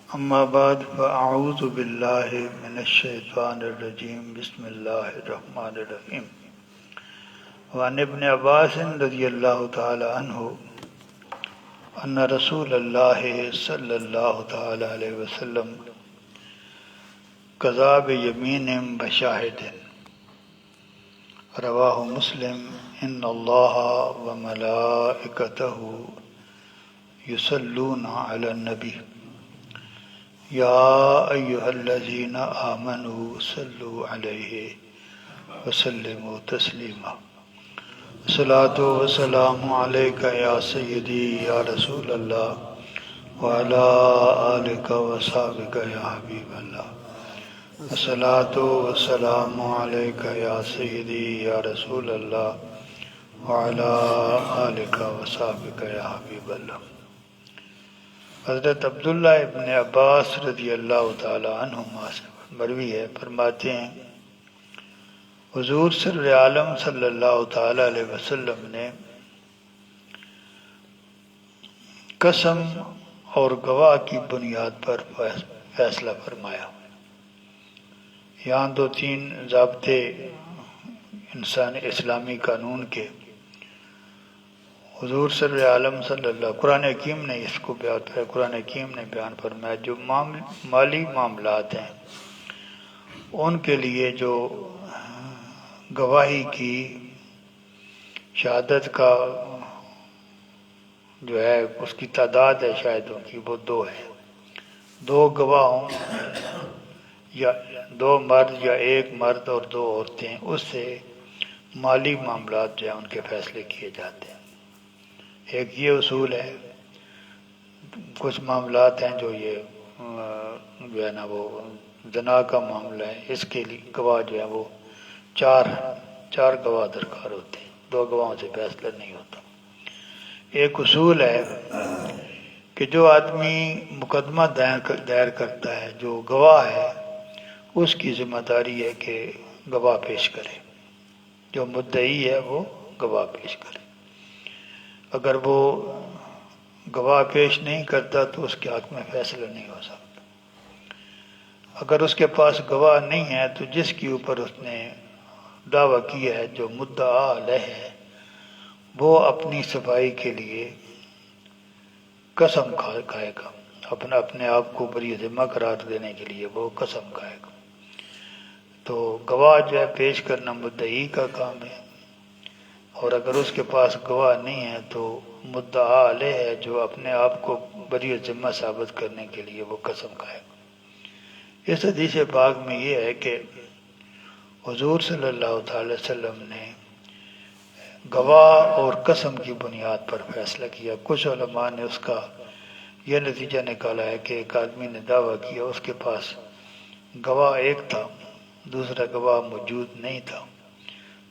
اما بعد فاعوذ باللہ من الشیطان الرجیم بسم اللہ الرحمن الرحیم وعن ابن عباس رضی اللہ تعالی عنہ ان رسول اللہ صلی اللہ تعالی علیہ وسلم قضا بیمین بشاہد رواہ مسلم ان اللہ وملائکتہ یصلون علی النبی یا ایہا الذین آمنوا صلوا علیہ وسلموا تسلیما الصلاۃ والسلام علیک یا سیدی یا رسول اللہ وعلی آلک وصحبک یا حبیب اللہ الصلاۃ والسلام علیک یا سیدی یا رسول اللہ وعلی آلک وصحبک یا حبیب اللہ۔ حضرت عبداللہ ابن عباس رضی اللہ تعالی عنہما سے مروی ہے، فرماتے ہیں حضور سر عالم صلی اللہ تعالی علیہ وسلم نے قسم اور گواہ کی بنیاد پر فیصلہ فرمایا۔ یہاں دو تین ضابطے انسان اسلامی قانون کے حضور صلی عالم صلی اللہ قرآن حکیم نے اس کو بیان کیا۔ قرآن حکیم نے بیان فرمایا جو مالی معاملات ہیں ان کے لیے جو گواہی کی شہادت کا جو ہے اس کی تعداد ہے شاہدوں کی وہ دو ہے، دو گواہ ہوں یا دو مرد یا ایک مرد اور دو عورتیں، اس سے مالی معاملات جو ہیں ان کے فیصلے کیے جاتے ہیں۔ ایک یہ اصول ہے، کچھ معاملات ہیں جو یہ جو ہے نا وہ زنا کا معاملہ ہے، اس کے لیے گواہ جو ہے وہ چار گواہ درکار ہوتے ہیں، دو گواہوں سے فیصلہ نہیں ہوتا۔ ایک اصول ہے کہ جو آدمی مقدمہ دائر کرتا ہے، جو گواہ ہے اس کی ذمہ داری ہے کہ گواہ پیش کرے، جو مدعی ہے وہ گواہ پیش کرے۔ اگر وہ گواہ پیش نہیں کرتا تو اس کے حق میں فیصلہ نہیں ہو سکتا۔ اگر اس کے پاس گواہ نہیں ہے تو جس کے اوپر اس نے دعویٰ کیا ہے، جو مدعا علیہ ہے، وہ اپنی صفائی کے لیے قسم کھائے گا، اپنے آپ کو بری ذمہ قرار دینے کے لیے وہ قسم کھائے گا۔ تو گواہ جو ہے پیش کرنا مدعی کا کام ہے، اور اگر اس کے پاس گواہ نہیں ہے تو مدعا علیہ ہے جو اپنے آپ کو بری ذمہ ثابت کرنے کے لیے وہ قسم کھائے گا۔ اس حدیث پاک میں یہ ہے کہ حضور صلی اللہ تعالی وسلم نے گواہ اور قسم کی بنیاد پر فیصلہ کیا۔ کچھ علماء نے اس کا یہ نتیجہ نکالا ہے کہ ایک آدمی نے دعویٰ کیا، اس کے پاس گواہ ایک تھا، دوسرا گواہ موجود نہیں تھا،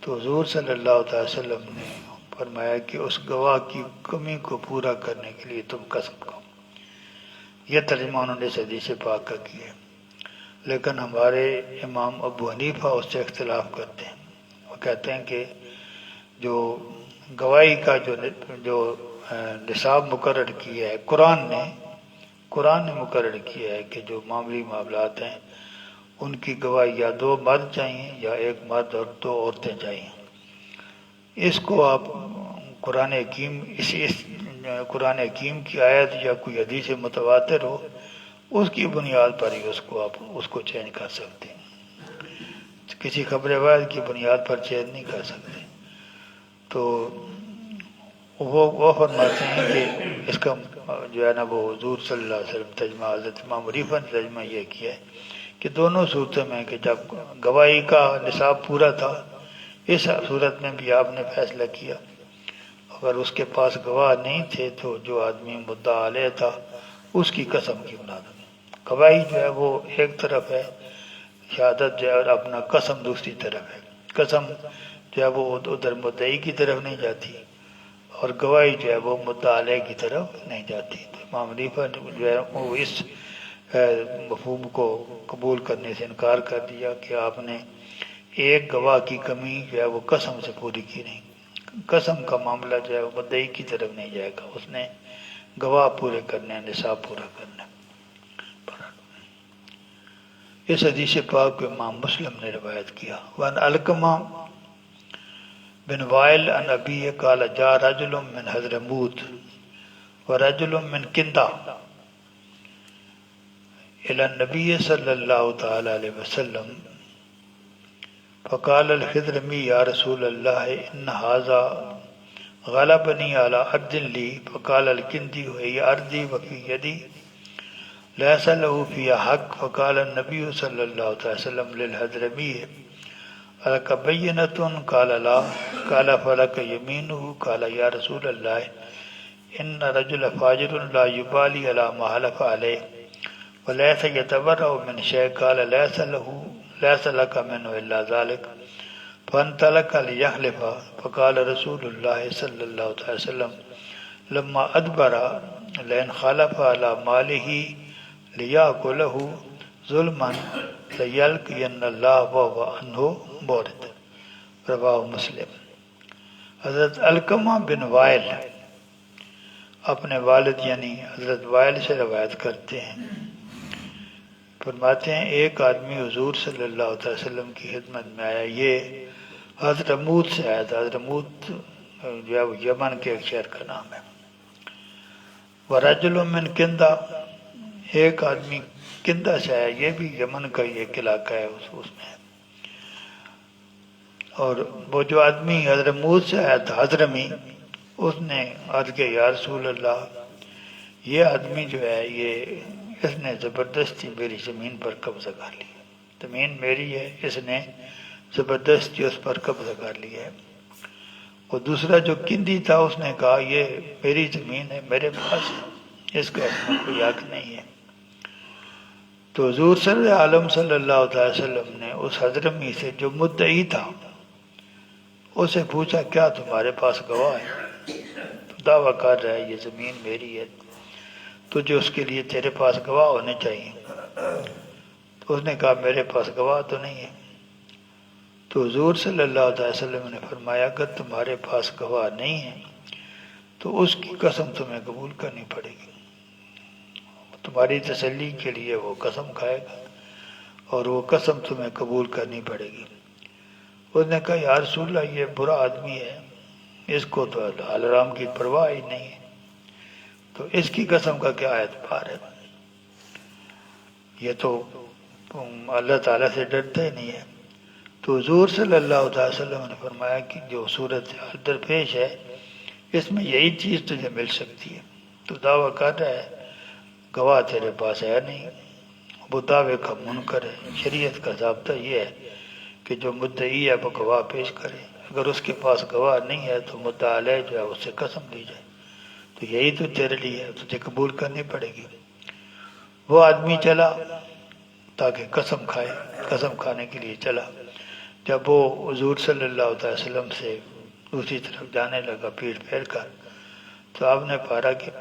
تو حضور صلی اللہ تعالی وسلم نے فرمایا کہ اس گواہ کی کمی کو پورا کرنے کے لیے تم قسم کھاؤ۔ یہ ترجمہ انہوں نے اس حدیث پاک کا کیا ہے، لیکن ہمارے امام ابو حنیفہ اس سے اختلاف کرتے ہیں۔ وہ کہتے ہیں کہ جو گواہی کا جو نصاب مقرر کیا ہے قرآن نے مقرر کیا ہے کہ جو معاملی معاملات ہیں ان کی گواہی یا دو مرد چاہیے یا ایک مرد اور دو عورتیں چاہیے۔ اس کو آپ قرآن حکیم کی آیت یا کوئی حدیث متواتر ہو اس کی بنیاد پر ہی اس کو چینج کر سکتے ہیں، کسی خبر واحد کی بنیاد پر چینج نہیں کر سکتے۔ تو وہ فرماتے ہیں کہ اس کا جو ہے نا وہ حضور صلی اللہ علیہ وسلم ترجمہ حضرت امام حنیفہ نے ترجمہ یہ کیا ہے کہ دونوں صورتوں میں کہ جب گواہی کا نصاب پورا تھا اس صورت میں بھی آپ نے فیصلہ کیا، اگر اس کے پاس گواہ نہیں تھے تو جو آدمی مدعا علیہ تھا اس کی قسم کی بنیاد میں گواہی جو ہے وہ ایک طرف ہے، شہادت جو ہے اور اپنا قسم دوسری طرف ہے۔ قسم جو ہے وہ ادھر مدعی کی طرف نہیں جاتی اور گواہی جو ہے وہ مدعا علیہ کی طرف نہیں جاتی۔ تو امام حنیفہ جو ہے وہ اس مفہوم کو قبول کرنے سے انکار کر دیا کہ آپ نے ایک گواہ کی کمی جو ہے وہ قسم سے پوری کی نہیں۔ قسم کا معاملہ جو ہے وہ مدعی کی طرف نہیں جائے گا، اس نے گواہ پورے کرنے ہیں، نصاب پورا کرنا ہے۔ اس حدیث پاک کو امام مسلم نے روایت کیا۔ وان علقمہ بن وائل عن ابی قال جاء رجل من حضرموت ورجل من کندہ الى النبی صلی اللہ تعالی علیہ وسلم فقال الخضرمی یا رسول اللہ ان هذا غلبنی على ارض لی فقال الکندی وہی ارضی وفی یدی لیس له فیہا حق فقال النبی صلی اللہ تعالی وسلم للحضرمی الک بینۃ قال لا قال فلک یمینہ قال یا رسول اللہ ان رجل فاجر لا یبالی علی ما حلف علیہ ولیس یتبرأ من شیء قال لیس لک منہ الا ذلک فانطلق لیحلف فقال رسول اللہ صلی اللہ علیہ وسلم لما ادبر لئن خلف علی مالہ لیاکلہ ظلما لیلقین اللہ وهو عنہ مورد۔ رواہ مسلم۔ حضرت علقمہ بن وائل اپنے والد یعنی حضرت وائل سے روایت کرتے ہیں، فرماتے ہیں ایک آدمی حضور صلی اللہ علیہ وسلم کی خدمت میں آیا، یہ حضرموت سے آیا تھا۔ حضرموت جو ہے وہ یمن کے ایک شہر کا نام ہے۔ ورجل من کندہ، ایک آدمی کندہ سے آیا، یہ بھی یمن کا ایک علاقہ ہے اس میں۔ اور وہ جو آدمی حضرموت سے آیا تھا حضرمی، اس نے عرض کیا یا رسول اللہ یہ آدمی جو ہے اس نے زبردستی میری زمین پر قبضہ کر لیا، زمین میری ہے، اس نے زبردستی اس پر قبضہ کر لیا ہے۔ اور دوسرا جو کندی تھا اس نے کہا یہ میری زمین ہے، میرے پاس ہے، اس کا اس میں کوئی حق نہیں ہے۔ تو حضور صلی اللہ علیہ وسلم نے اس حضرمی سے جو مدعی تھا اسے پوچھا کیا تمہارے پاس گواہ ہے؟ تو دعویٰ کر رہا ہے یہ زمین میری ہے، تجھے اس کے لیے تیرے پاس گواہ ہونے چاہیے۔ تو اس نے کہا میرے پاس گواہ تو نہیں ہے۔ تو حضور صلی اللہ علیہ وسلم نے فرمایا اگر تمہارے پاس گواہ نہیں ہے تو اس کی قسم تمہیں قبول کرنی پڑے گی، تمہاری تسلی کے لیے وہ قسم کھائے گا اور وہ قسم تمہیں قبول کرنی پڑے گی۔ اس نے کہا یا رسول اللہ یہ برا آدمی ہے، اس کو تو حلال حرام کی پرواہ ہی نہیں ہے، تو اس کی قسم کا کیا اعتبار ہے؟ یہ تو اللہ تعالیٰ سے ڈرتا ہی نہیں ہے۔ تو حضور صلی اللہ علیہ وسلم نے فرمایا کہ جو صورت درپیش ہے اس میں یہی چیز تجھے مل سکتی ہے۔ تو دعویٰ کر رہا ہے گواہ تیرے پاس ہے نہیں، وہ دعوے کا منکر ہے۔ شریعت کا ضابطہ یہ ہے کہ جو مدعی ہے وہ گواہ پیش کرے، اگر اس کے پاس گواہ نہیں ہے تو مدعا علیہ جو ہے اس سے قسم لی جائے، تو یہی تو تیرے لیے ہے، تجھے قبول کرنی پڑے گی۔ وہ آدمی چلا تاکہ قسم کھائے، قسم کھانے کے لیے چلا۔ جب وہ حضور صلی اللہ علیہ وسلم سے دوسری طرف جانے لگا پیٹ پھیر کر، تو آپ نے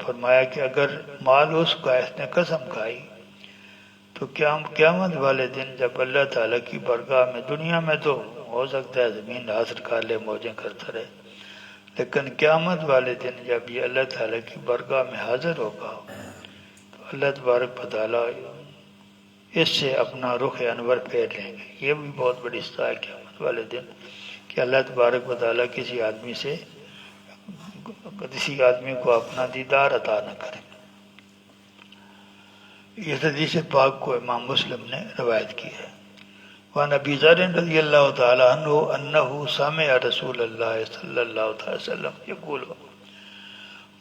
فرمایا کہ اگر مال اس کا اس نے قسم کھائی تو قیامت والے دن جب اللہ تعالیٰ کی بارگاہ میں، دنیا میں تو ہو سکتا ہے زمین حاصل کر لے موجیں کرتا رہے، لیکن قیامت والے دن جب یہ اللہ تعالیٰ کی بارگاہ میں حاضر ہوگا تو اللہ تبارک و تعالیٰ اس سے اپنا رخ انور پھیر لیں گے۔ یہ بھی بہت بڑی سزا ہے قیامت والے دن کہ اللہ تبارک و تعالیٰ کسی آدمی کو اپنا دیدار عطا نہ کرے۔ اس حدیث پاک کو امام مسلم نے روایت کی ہے۔ وعن ابی ذر رضی اللہ تعالی عنہ انہ سمع رسول اللہ صلی اللہ علیہ وسلم یقول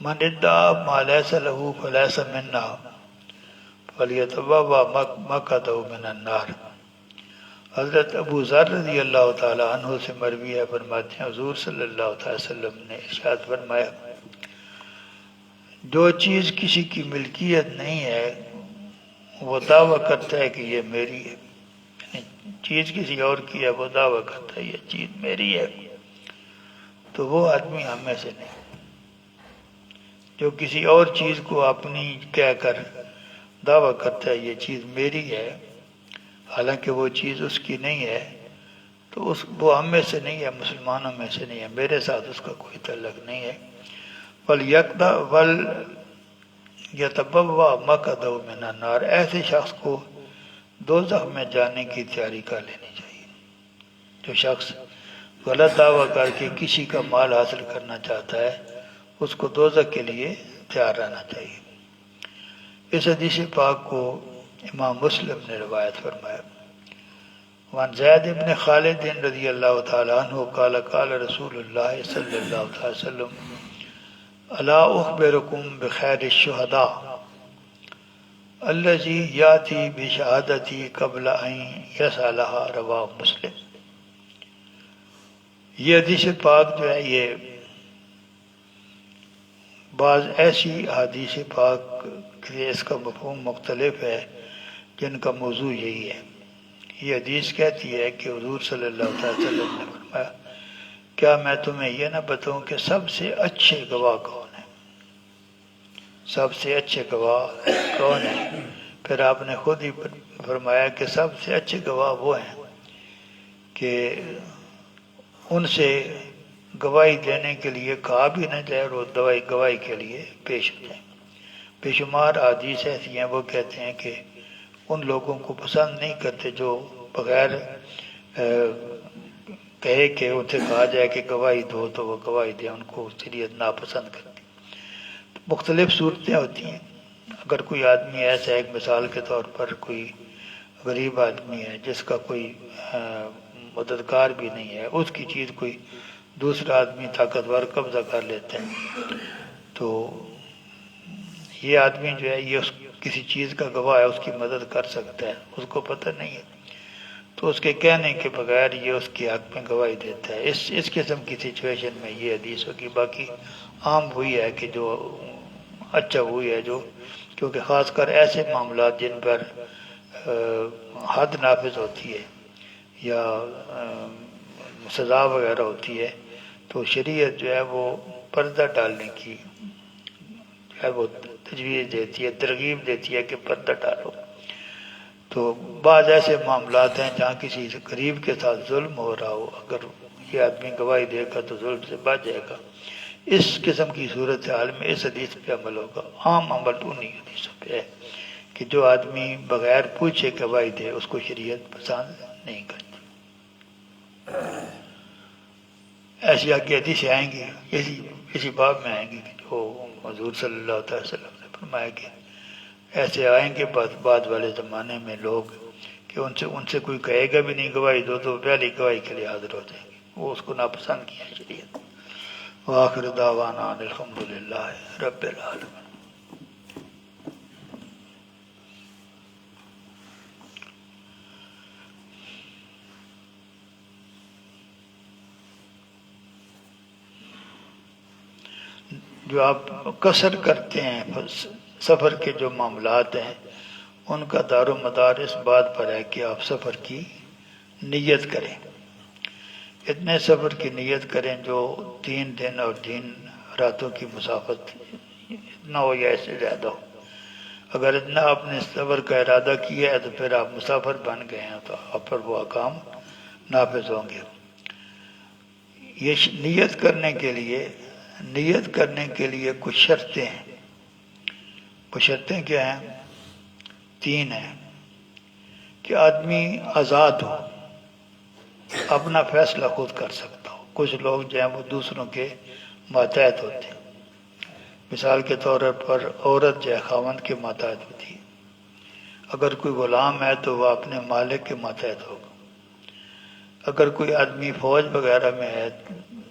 من ادعى ما ليس له فليس منا فلیتبوأ مقعده من النار۔ حضرت ابو ذر رضی اللہ تعالی عنہ سے مروی ہے، فرماتے ہیں حضور صلی اللہ علیہ وسلم نے ارشاد فرمایا جو چیز کسی کی ملکیت نہیں ہے وہ دعویٰ کرتا ہے کہ یہ میری ہے، یعنی چیز کسی اور کی ہے، وہ دعویٰ کرتا ہے یہ چیز میری ہے، تو وہ آدمی ہم میں سے نہیں۔ جو کسی اور چیز کو اپنی کہہ کر دعویٰ کرتا ہے یہ چیز میری ہے حالانکہ وہ چیز اس کی نہیں ہے، تو وہ ہم میں سے نہیں ہے، مسلمانوں میں سے نہیں ہے، میرے ساتھ اس کا کوئی تعلق نہیں ہے۔ وَلْيَتَبَوَّأْ مَقْعَدَهُ مِنَ النَّارِ، ایسے شخص کو دوزخ میں جانے کی تیاری کر لینی چاہیے۔ جو شخص غلط دعویٰ کر کے کسی کا مال حاصل کرنا چاہتا ہے اس کو دوزخ کے لیے تیار رہنا چاہیے۔ اس حدیث پاک کو امام مسلم نے روایت فرمایا۔ وعن زید بن خالد رضی اللہ تعالی عنہ قال قال رسول اللہ صلی اللہ علیہ وسلم الا اخبرکم بخیر الشہداء الذی یاتی بشہادتی قبل ان یسألہا، رواہ مسلم۔ یہ حدیث پاک جو ہے یہ بعض ایسی حدیث پاک کہ اس کا مفہوم مختلف ہے جن کا موضوع یہی ہے۔ یہ حدیث کہتی ہے کہ حضور صلی اللہ علیہ وسلم نے فرمایا کیا میں تمہیں یہ نہ بتاؤں کہ سب سے اچھے گواہ کون ہیں؟ سب سے اچھے گواہ کون ہیں؟ پھر آپ نے خود ہی فرمایا کہ سب سے اچھے گواہ وہ ہیں کہ ان سے گواہی دینے کے لیے کہا بھی نہ جائے اور وہ گواہی کے لیے پیش ہو جائیں۔ بے شمار حدیث ایسی ہیں وہ کہتے ہیں کہ ان لوگوں کو پسند نہیں کرتے جو بغیر کہے کہ ان سے کہا جائے کہ گواہی دو تو وہ گواہی دیں، ان کو شریعت ناپسند کرتی۔ مختلف صورتیں ہوتی ہیں۔ اگر کوئی آدمی ایسا ایک مثال کے طور پر کوئی غریب آدمی ہے جس کا کوئی مددگار بھی نہیں ہے، اس کی چیز کوئی دوسرا آدمی طاقتور قبضہ کر لیتے ہیں تو یہ آدمی جو ہے یہ کسی چیز کا گواہ ہے، اس کی مدد کر سکتا ہے، اس کو پتہ نہیں ہے تو اس کے کہنے کے بغیر یہ اس کے حق میں گواہی دیتا ہے۔ اس قسم کی سچویشن میں یہ حدیث ہوگی۔ باقی عام وہی ہے کہ جو اچھا وہی ہے جو، کیونکہ خاص کر ایسے معاملات جن پر حد نافذ ہوتی ہے یا سزا وغیرہ ہوتی ہے تو شریعت جو ہے وہ پردہ ڈالنے کی جو ہے وہ تجویز دیتی ہے، ترغیب دیتی ہے کہ پردہ ڈالو۔ تو بعض ایسے معاملات ہیں جہاں کسی غریب کے ساتھ ظلم ہو رہا ہو، اگر یہ آدمی گواہی دے گا تو ظلم سے بچ جائے گا۔ اس قسم کی صورتحال میں اس حدیث پہ عمل ہوگا۔ عام عمل انہی حدیثوں پہ ہے کہ جو آدمی بغیر پوچھے گواہی دے اس کو شریعت پسند نہیں کرتی۔ ایسی آگے حدیثیں آئیں گی، اسی باب میں آئیں گی کہ جو حضور صلی اللہ علیہ وسلم نے فرمایا کہ ایسے آئیں گے بعد والے زمانے میں لوگ کہ ان سے کوئی کہے گا بھی نہیں گواہی دو تو پہلی گواہی کے لیے حاضر ہو جائیں گے، وہ اس کو ناپسند کیا شریعت۔ وآخر دعوانا ان الحمدللہ رب العالمین۔ جو آپ قصر کرتے ہیں سفر کے جو معاملات ہیں ان کا دار و مدار اس بات پر ہے کہ آپ سفر کی نیت کریں، اتنے سفر کی نیت کریں جو 3 دن اور 3 راتوں کی مسافت اتنا ہو یا ایسے زیادہ ہو۔ اگر اتنا آپ نے سفر کا ارادہ کیا ہے تو پھر آپ مسافر بن گئے ہیں تو آپ پر وہ احکام نافذ ہوں گے۔ یہ نیت کرنے کے لیے کچھ شرطیں ہیں۔ وہ شرطیں کیا ہیں؟ 3 ہیں کہ آدمی آزاد ہو، اپنا فیصلہ خود کر سکتا ہو۔ کچھ لوگ جو ہیں وہ دوسروں کے ماتحت ہوتے ہیں۔ مثال کے طور پر عورت جو ہے خاوند کے ماتحت ہوتی ہے۔ اگر کوئی غلام ہے تو وہ اپنے مالک کے ماتحت ہوگا۔ اگر کوئی آدمی فوج وغیرہ میں ہے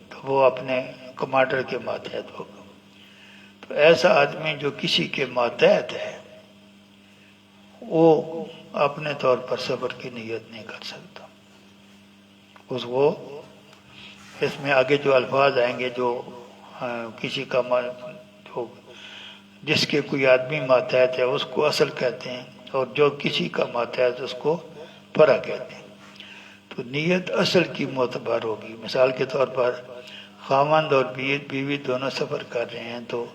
تو وہ اپنے کمانڈر کے ماتحت ہوگا۔ تو ایسا آدمی جو کسی کے ماتحت ہے وہ اپنے طور پر سفر کی نیت نہیں کر سکتا۔ اس میں آگے جو الفاظ آئیں گے جو کسی کا جس کے کوئی آدمی ماتحت ہے اس کو اصل کہتے ہیں اور جو کسی کا ماتحت اس کو فرع کہتے ہیں۔ تو نیت اصل کی معتبر ہوگی۔ مثال کے طور پر خاوند اور بیوی دونوں سفر کر رہے ہیں تو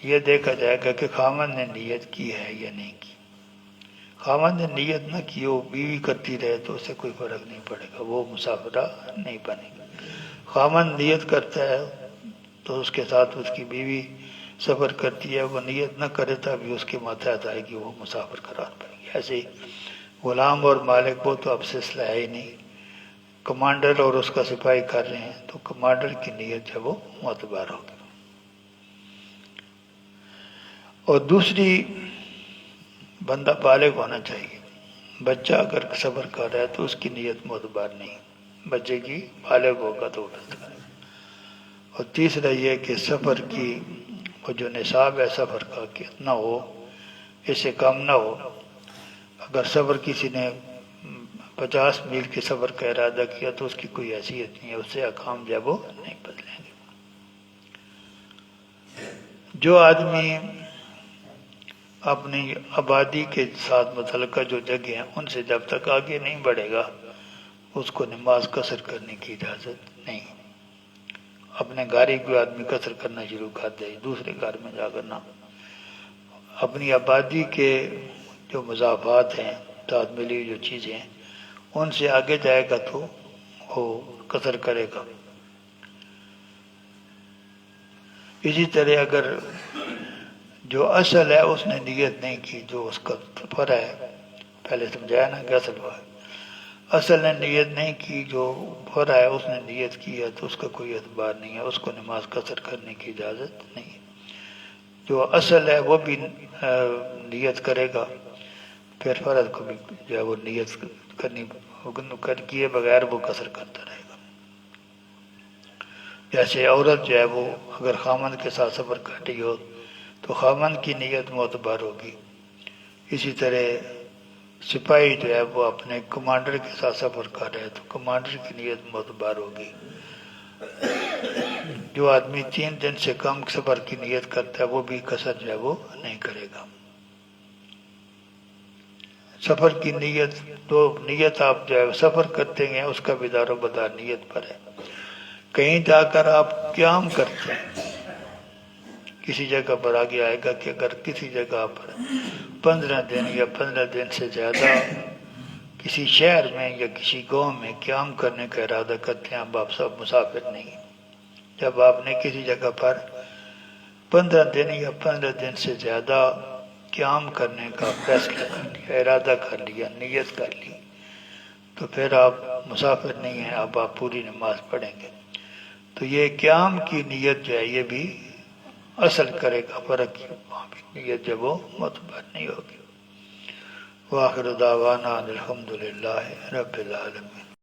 یہ دیکھا جائے گا کہ خاوند نے نیت کی ہے یا نہیں کی۔ خاوند نے نیت نہ کی، وہ بیوی کرتی رہے تو اس سے کوئی فرق نہیں پڑے گا، وہ مسافرہ نہیں بنے گا۔ خاوند نیت کرتا ہے تو اس کے ساتھ اس کی بیوی سفر کرتی ہے، وہ نیت نہ کرے تب بھی اس کے ماتحت آئے گی، وہ مسافر قرار پائے گی۔ ایسے ہی غلام اور مالک وہ تو اب سلسلہ ہے ہی نہیں، کمانڈر اور اس کا سپاہی کر رہے ہیں تو کمانڈر کی نیت جو وہ معتبر ہوگی۔ اور دوسری، بندہ بالغ ہونا چاہیے۔ بچہ اگر سفر کر رہا ہے تو اس کی نیت معتبر نہیں، بچے کی بالغ ہوگا تو وہ کرے۔ اور تیسرا یہ کہ سفر کی وہ جو نصاب ہے سفر کا کتنا ہو، اس سے کم نہ ہو۔ اگر سفر کسی نے 50 میل کے سفر کا ارادہ کیا تو اس کی کوئی حیثیت نہیں ہے، اس سے احکام جو ہے وہ نہیں بدلیں گے۔ جو آدمی اپنی آبادی کے ساتھ متعلقہ جو جگہ ہیں ان سے جب تک آگے نہیں بڑھے گا اس کو نماز قصر کرنے کی اجازت نہیں۔ اپنے گھر ہی کوئی آدمی قصر کرنا شروع کر دے، دوسرے گھر میں جا کر نہ، اپنی آبادی کے جو مضافات ہیں، ساتھ ملی جو چیزیں ہیں، ان سے آگے جائے گا تو وہ قصر کرے گا۔ اسی طرح اگر جو اصل ہے اس نے نیت نہیں کی، جو اس کا فرع ہے، پہلے سمجھایا نا کہ اصل وہ ہے، اصل نے نیت نہیں کی، جو فرع ہے اس نے نیت کی ہے تو اس کا کوئی اعتبار نہیں ہے، اس کو نماز قصر کرنے کی اجازت نہیں ہے۔ جو اصل ہے وہ بھی نیت کرے گا، پھر فرض کو بھی جو ہے وہ نیت کرنی کیے بغیر وہ قصر کرتا رہے گا۔ جیسے عورت جو ہے وہ اگر خامند کے ساتھ سفر کر رہی ہو تو خامند کی نیت معتبر ہوگی۔ اسی طرح سپاہی جو ہے وہ اپنے کمانڈر کے ساتھ سفر کر رہے ہیں تو کمانڈر کی نیت معتبر ہوگی۔ جو آدمی 3 دن سے کم سفر کی نیت کرتا ہے وہ بھی قصر جو ہے وہ نہیں کرے گا۔ سفر کی نیت تو نیت آپ جو ہے سفر کرتے ہیں اس کا بھی دار و مدار نیت پر ہے۔ کہیں جا کر آپ قیام کرتے ہیں، کسی جگہ پر آگے آئے گا کہ اگر کسی جگہ پر 15 دن یا 15 دن سے زیادہ کسی شہر میں یا کسی گاؤں میں قیام کرنے کا ارادہ کرتے ہیں، اب آپ سب مسافر نہیں۔ جب آپ نے کسی جگہ پر 15 دن یا 15 دن سے زیادہ قیام کرنے کا فیصلہ کر لیا، ارادہ کر لیا، نیت کر لی، تو پھر آپ مسافر نہیں ہیں، اب آپ پوری نماز پڑھیں گے۔ تو یہ قیام کی نیت جو ہے یہ بھی اصل کرے گا، فرق کی وہاں بھی نیت جو وہ معتبر نہیں ہوگی۔ وآخر دعوانا الحمدللہ رب العالمین۔